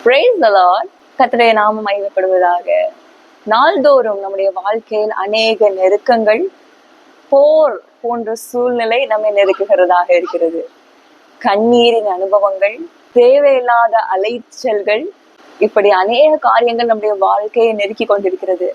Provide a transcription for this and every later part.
Praise the Lord. கர்த்தருடைய நாமம் மகிமைப்படுவதாக. நாள்தோறும் நம்முடைய வாழ்க்கையில் அநேக நெருக்கங்கள், போர் போன்ற சூழ்நிலை நம்மை நெருக்குகிறதாக இருக்கிறது. கண்ணீரின் அனுபவங்கள், தேவையில்லாத அலைச்சல்கள், இப்படி அநேக காரியங்கள் நம்முடைய வாழ்க்கையை நெருக்கி கொண்டிருக்கிறது.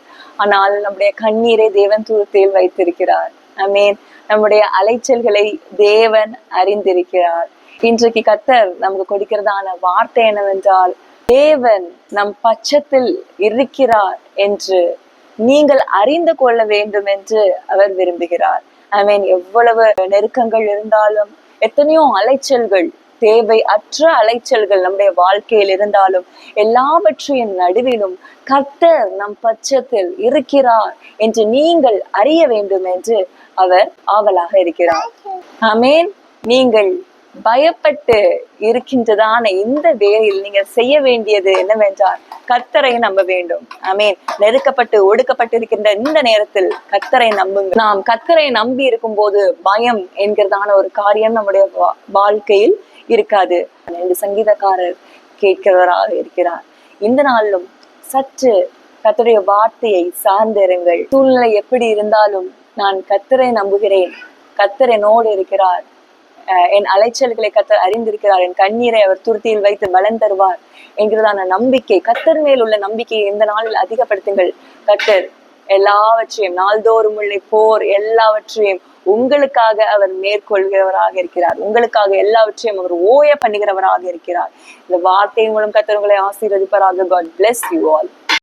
ஆனால் நம்முடைய கண்ணீரை தேவன் தூரத்தில் வைத்திருக்கிறார். ஆமென். நம்முடைய அலைச்சல்களை தேவன் அறிந்திருக்கிறார். இன்றைக்கு கர்த்தர் நமக்கு கொடுக்கிறதான வார்த்தை என்னவென்றால், தேவன் நம் பட்சத்தில் இருக்கிறார் என்று நீங்கள் அறிந்து கொள்ள வேண்டும் என்று அவர் விரும்புகிறார். ஆமென். எவ்வளவு நெருக்கங்கள் இருந்தாலும், எத்தனையோ அலைச்சல்கள், தேவை அற்ற அலைச்சல்கள் நம்முடைய வாழ்க்கையில் இருந்தாலும், எல்லாவற்றையும் நடுவிலும் கர்த்தர் நம் பட்சத்தில் இருக்கிறார் என்று நீங்கள் அறிய வேண்டும் என்று அவர் ஆவலாக இருக்கிறார். ஆமென். நீங்கள் பயப்பட்டு இருக்கின்றதான இந்த வேளையில் நீங்கள் செய்ய வேண்டியது என்னவென்றால், கர்த்தரை நம்ப வேண்டும். ஆமென். நெருக்கப்பட்டு ஒடுக்கப்பட்டு இருக்கின்ற இந்த நேரத்தில் கர்த்தரை நம்புங்க. நாம் கர்த்தரை நம்பி இருக்கும் போது பயம் என்கிறதான ஒரு காரியம் நம்முடைய வாழ்க்கையில் இருக்காது. இந்த சங்கீதக்காரர் கேட்கிறவராக இருக்கிறார். இந்த நாளிலும் சற்று கர்த்தருடைய வார்த்தையை சார்ந்திருங்கள். சூழ்நிலை எப்படி இருந்தாலும் நான் கர்த்தரை நம்புகிறேன், கர்த்தர் என்னோடு இருக்கிறார், என் அலைச்சல்களை கர்த்தர் அறிந்திருக்கிறார், என் கண்ணீரை அவர் துருத்தியில் வைத்து பலன் தருவார் என்கிறதான நம்பிக்கை, கர்த்தர் மேல் உள்ள நம்பிக்கையை இந்த நாளில் அதிகப்படுத்துங்கள். கர்த்தர் எல்லாவற்றையும், நாள்தோறும் உள்ள போர் எல்லாவற்றையும் உங்களுக்காக அவர் மேற்கொள்கிறவராக இருக்கிறார். உங்களுக்காக எல்லாவற்றையும் அவர் ஓய பண்ணுகிறவராக இருக்கிறார். இந்த வார்த்தையின் மூலம் கர்த்தர் உங்களை ஆசீர்வதிப்பாராக. God bless you all.